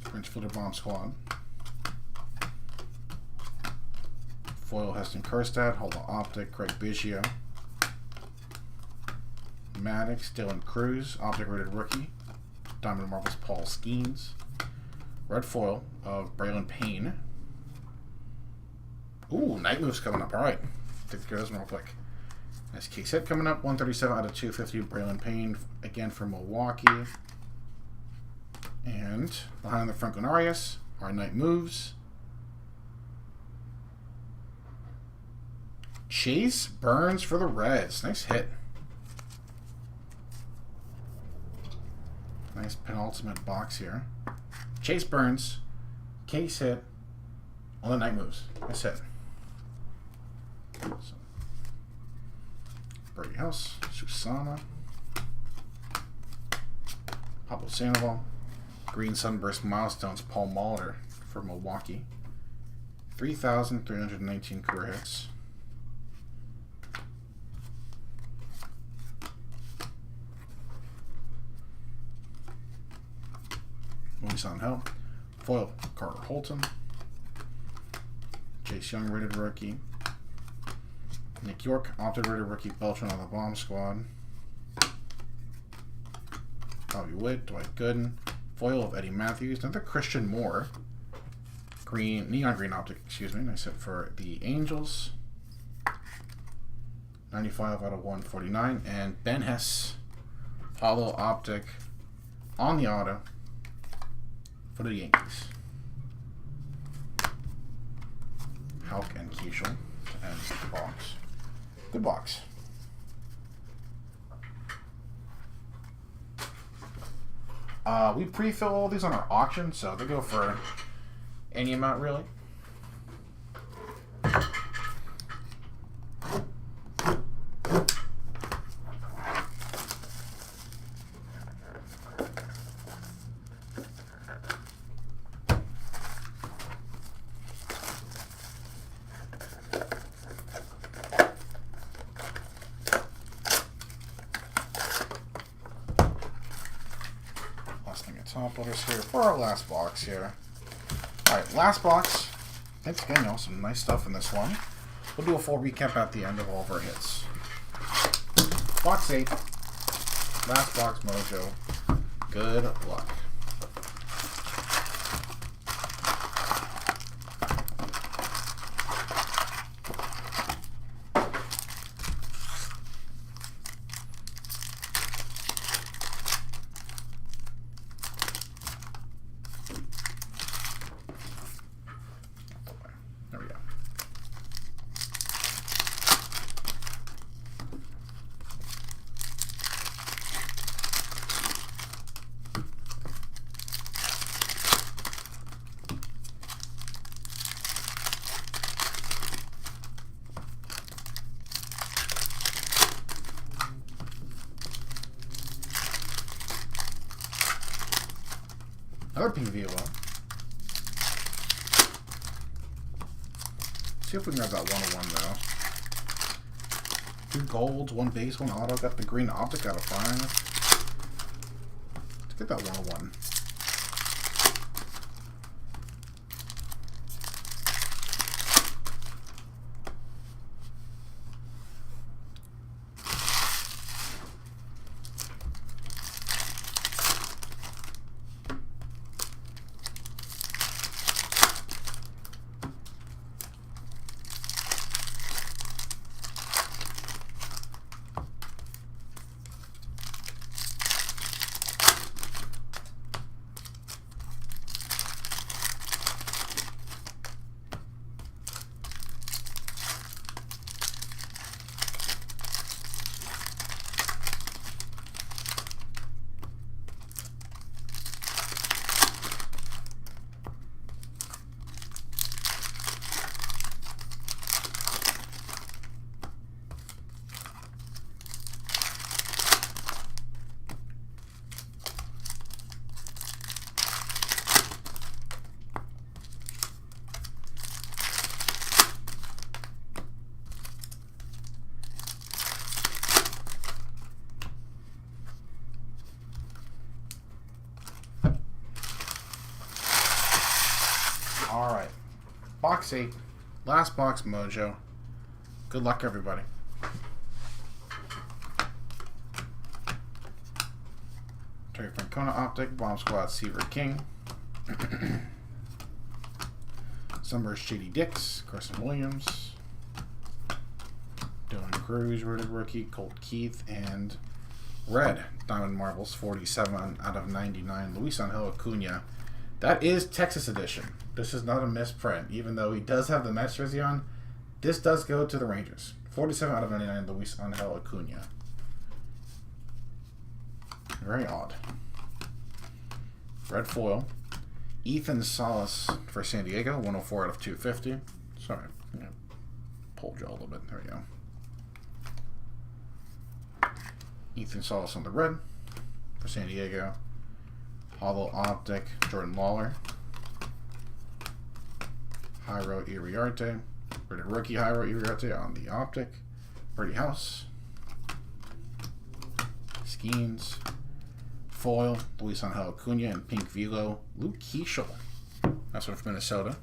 Prince Fielder Bomb Squad. Foil Heston Kjerstad, Hollow Optic, Craig Biggio. Maddox, Dylan Cruz, Optic Rated Rookie. Diamond Marvels, Paul Skeens. Red foil of Braylon Payne. Ooh, Night Moves coming up. Alright. Take care of those real quick. Nice case hit coming up. 137 out of 250. Braylon Payne, again for Milwaukee. And behind the Franco Arias, our Night Moves. Chase Burns for the Reds. Nice hit. Nice penultimate box here. Chase Burns. Case hit on the Night Moves. Nice hit. So, Brady House. Susana. Pablo Sandoval. Green Sunburst Milestones. Paul Molitor for Milwaukee. 3,319 career hits. Movies on Hell. Foil, Carter Holton. Chase Young, rated rookie. Nick York, opted rated rookie. Beltran on the Bomb Squad. Bobby Witt, Dwight Gooden. Foil of Eddie Matthews. Another Christian Moore. Green, neon green optic, excuse me. Nice hit for the Angels. 95 out of 149. And Ben Hess, hollow optic on the auto for the Yankees. Houck and Keishel to end the box. Good box. We pre-fill all these on our auction, so they go for any amount really. top loaders here for our last box here. Alright, last box. Thanks again, y'all. Some nice stuff in this one. We'll do a full recap at the end of all of our hits. Box 8. Last box mojo. Good luck. There we go. Another pink velo. See if we can grab that 101 though. 2 golds, 1 base, 1 auto. Got the green optic out of 5. Let's get that 101. Alright. Box 8. Last box mojo. Good luck, everybody. Terry Francona Optic. Bomb Squad Seaver King. Sunburst Shady Dix. Carson Williams. Dylan Cruz, rated rookie. Colt Keith. And red Diamond Marbles 47 out of 99. Luis Angel Acuna. That is Texas edition. This is not a misprint. Even though he does have the Mets jersey on, this does go to the Rangers. 47 out of 99, Luis Angel Acuna. Very odd. Red foil. Ethan Salas for San Diego, 104 out of 250. Sorry, pulled you a little bit. There we go. Ethan Salas on the red for San Diego. Hollow Optic, Jordan Lawler. Jairo Iriarte. Rated rookie Jairo Iriarte on the Optic. Birdie House. Skeens. Foil, Luis Angel Acuna, and pink velo, Luke Keeschel. That's one from Minnesota.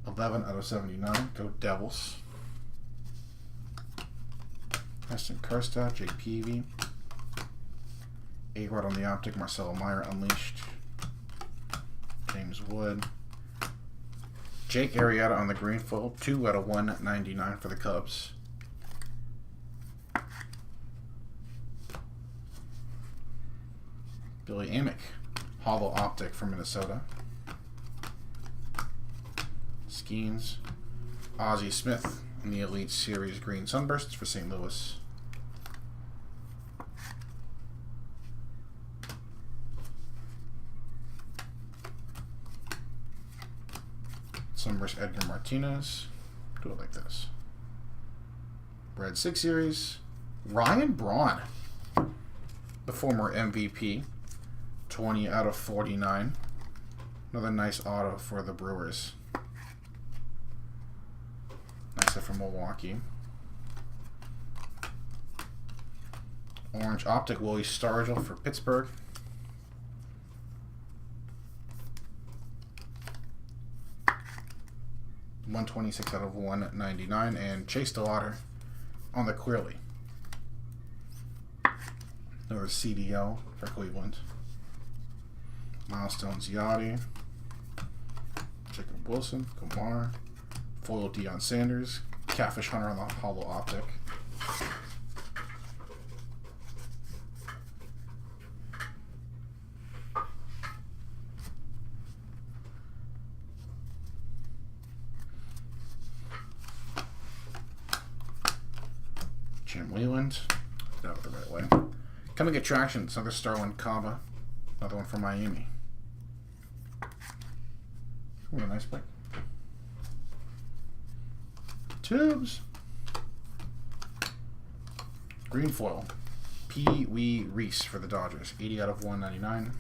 $11 out of 79. Go Devils. Preston Kerstad, Jake Peavy. A-Rod on the Optic, Marcelo Meyer Unleashed. James Wood. Jake Arrieta on the green foil, 2 out of 199 for the Cubs. Billy Amick, Hollow Optic from Minnesota. Skeens. Ozzie Smith in the Elite Series Green Sunbursts for St. Louis. Sunburst Edgar Martinez. Do it like this. Red 6 Series. Ryan Braun, the former MVP. 20 out of 49. Another nice auto for the Brewers. Nice hit from Milwaukee. Orange Optic, Willie Stargell for Pittsburgh. .126 out of 199, and Chase DeLauder on the Queerly. Another CDL for Cleveland. Milestones Yachty. Jacob Wilson, Kumar. Foil Deion Sanders. Catfish Hunter on the Hollow Optic. Jim Leland. Got it the right way. Coming Attractions, another Starlin Kaba. Another one from Miami. Ooh, a nice pick. Tubes. Green foil. Pee Wee Reese for the Dodgers. 80 out of 199.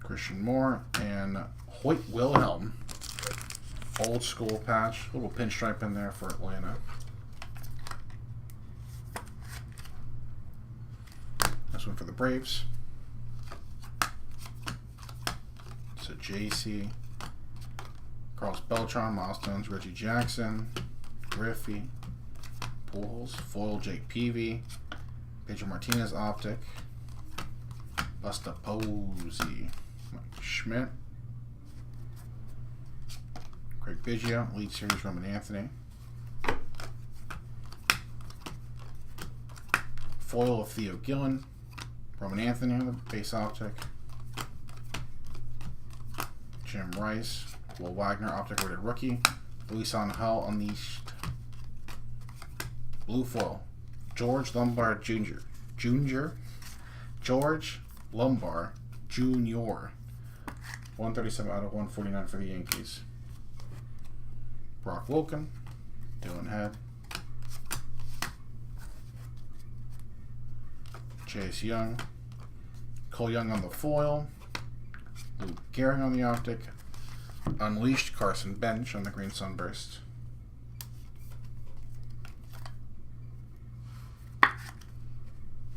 Christian Moore and Hoyt Wilhelm. Old school patch. Little pinstripe in there for Atlanta. This one for the Braves. It's a JC. Carlos Beltran, Milestones, Reggie Jackson, Griffey, Pujols, foil Jake Peavy, Pedro Martinez Optic, Busta Posey, Mike Schmidt, Craig Biggio, Elite Series Roman Anthony, foil of Theo Gillen, Roman Anthony on the base optic, Jim Rice, Will Wagner Optic Rated Rookie, Luis Angel Unleashed, blue foil, George Lombard Jr. George Lombard Jr. 137 out of 149 for the Yankees. Brock Wilken, Dylan Head, Chase Young, Cole Young on the foil, Luke Gehrig on the optic, Unleashed Carson Bench on the green sunburst.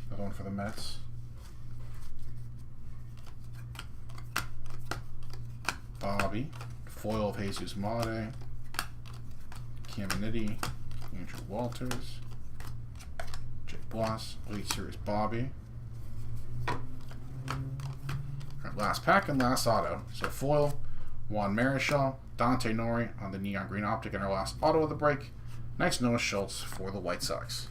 Another one for the Mets. Bobby, foil of Jesus Mate, Caminiti, Andrew Walters, Jake Bloss, Elite Series Bobby. Alright, last pack and last auto. So foil, Juan Marichal, Dante Nori on the neon green optic, and our last auto of the break. Nice Noah Schultz for the White Sox.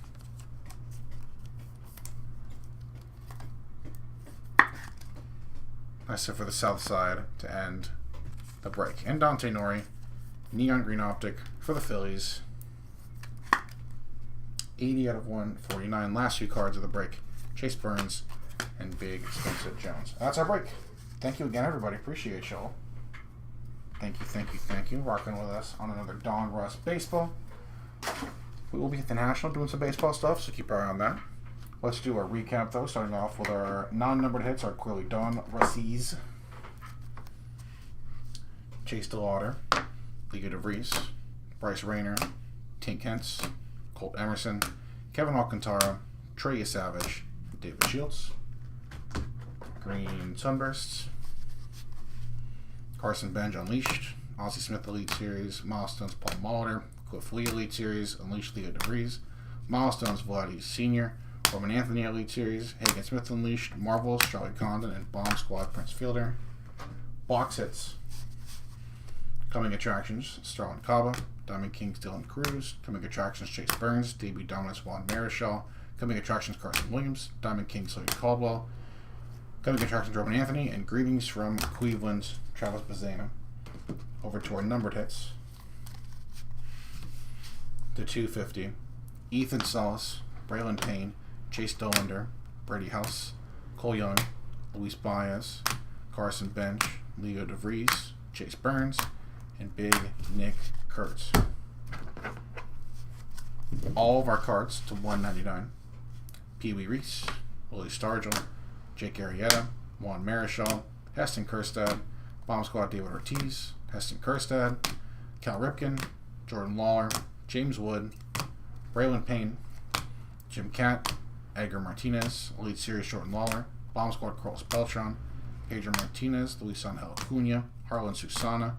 Nice hit for the south side to end the break. And Dante Nori, neon green optic for the Phillies. 80 out of 149. Last few cards of the break. Chase Burns and Big Spencer Jones. That's our break. Thank you again, everybody. Appreciate y'all. Thank you, thank you, thank you. Rocking with us on another Donruss Baseball. We will be at the National doing some baseball stuff, so keep your eye on that. Let's do a recap, though, starting off with our non-numbered hits, our clearly Donrusses. Chase DeLauder, Liga DeVries, Bryce Rayner, Tink Hence, Colt Emerson, Kevin Alcantara, Trey Savage, David Shields, Green Sunbursts, Carson Bench Unleashed, Ozzie Smith Elite Series, Milestones Paul Molitor, Cliff Lee Elite Series, Unleashed Liga DeVries, Milestones Vladdy Sr., Roman Anthony Elite Series, Hagen Smith Unleashed, Marvels, Charlie Condon, and Bomb Squad Prince Fielder. Box hits. Coming Attractions, Starlin Kaba, Diamond Kings Dylan Cruz, Coming Attractions Chase Burns, debut dominance Juan Marichal, Coming Attractions Carson Williams, Diamond Kings Lloyd Caldwell, Coming Attractions Roman Anthony, and Greetings from Cleveland, Travis Bazana. Over to our numbered hits. To 250, Ethan Salas, Braylon Payne, Chase Dollander, Brady House, Cole Young, Luis Baez, Carson Bench, Leo DeVries, Chase Burns, and Big Nick Kurtz. All of our cards to 199. Pee Wee Reese, Willie Stargell, Jake Arrieta, Juan Marichal, Heston Kjerstad, Bomb Squad David Ortiz, Heston Kjerstad, Cal Ripken, Jordan Lawler, James Wood, Braylon Payne, Jim Catt, Edgar Martinez, Elite Series Jordan Lawler, Bomb Squad Carlos Beltran, Pedro Martinez, Luis Angel Acuna, Harlan Susana,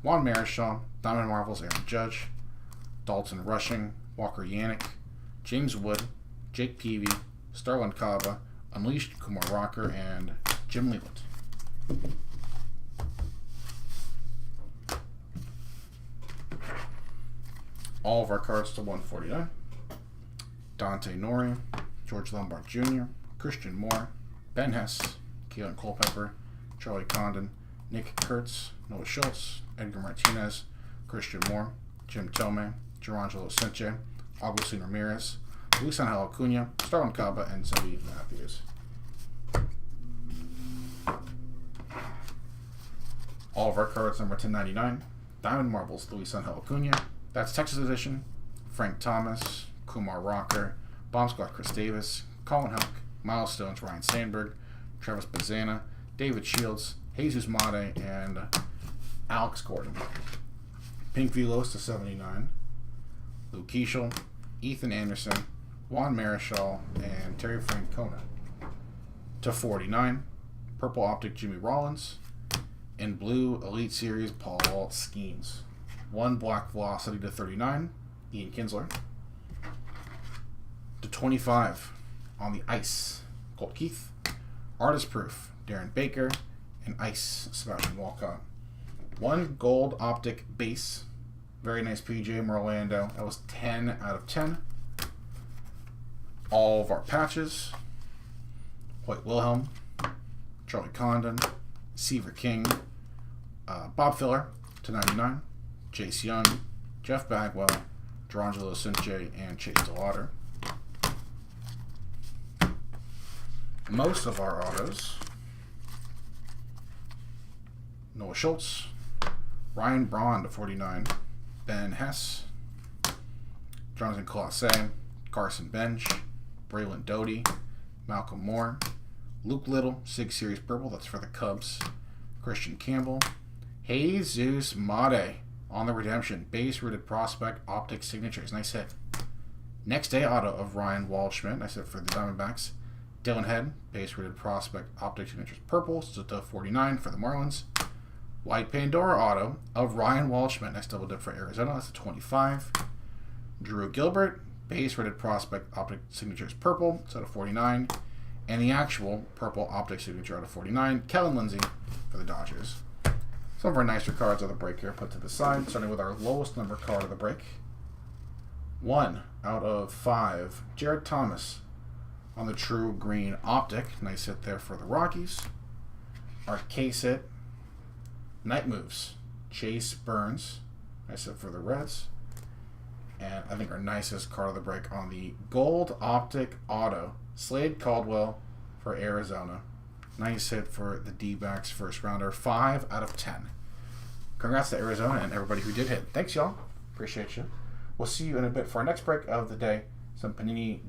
Juan Marichal, Diamond Marvels Aaron Judge, Dalton Rushing, Walker Yannick, James Wood, Jake Peavy, Starlin Cava, Unleashed Kumar Rocker, and Jim Leland. All of our cards to 149. Dante Nori, George Lombard Jr., Christian Moore, Ben Hess, Keelan Culpepper, Charlie Condon, Nick Kurtz, Noah Schultz, Edgar Martinez, Christian Moore, Jim Tome, Gerangelo Cinche, Agustin Ramirez, Luis Angel Acuna, Starlin Caba, and Zoe Matthews. All of our cards number 1099. Diamond Marbles, Luis Angel Acuna. That's Texas Edition. Frank Thomas, Kumar Rocker, Bomb Squad Chris Davis, Colin Houck, Milestones Ryan Sandberg, Travis Bazana, David Shields, Jesus Mate, and Alex Gordon. Pink Velos to 79. Luke Keishel, Ethan Anderson, Juan Marichal, and Terry Francona. To 49. Purple Optic Jimmy Rollins. In blue, Elite Series Paul Skeens. 1 Black Velocity to 39. Ian Kinsler. To 25. On the ice, Colt Keith. Artist Proof, Darren Baker. And ice, Sebastian Walcott. 1 Gold Optic Base. Very nice PJ from Orlando. That was 10 out of 10. All of our patches. Hoyt Wilhelm. Charlie Condon. Seaver King. Bob Filler to 99. Jace Young. Jeff Bagwell. Gerangelo Cinche, and Chase DeLauder. Most of our autos. Noah Schultz. Ryan Braun to 49. Ben Hess. Jonathan Colosset. Carson Bench. Braylon Doty. Malcolm Moore. Luke Little, Sig Series Purple, that's for the Cubs. Christian Campbell. Jesus Mate on the redemption. Base Rooted Prospect, Optic Signatures. Nice hit. Next day auto of Ryan Waldschmidt. Nice hit for the Diamondbacks. Dylan Head, Base Rooted Prospect, Optic Signatures Purple. So to 49 for the Marlins. White Pandora auto of Ryan Waldschmidt. Nice double dip for Arizona. That's a 25. Drew Gilbert, Base Rated Prospect, Optic Signatures Purple. So to 49. And the actual purple optic signature out of 49, Kellen Lindsay for the Dodgers. Some of our nicer cards of the break here put to the side, starting with our lowest number card of the break. 1 out of 5, Jared Thomas on the True Green Optic. Nice hit there for the Rockies. Our case hit, Night Moves, Chase Burns. Nice hit for the Reds. And I think our nicest card of the break on the Gold Optic Auto, Slade Caldwell for Arizona. Nice hit for the D-backs first rounder. 5 out of 10. Congrats to Arizona and everybody who did hit. Thanks, y'all. Appreciate you. We'll see you in a bit for our next break of the day. Some Panini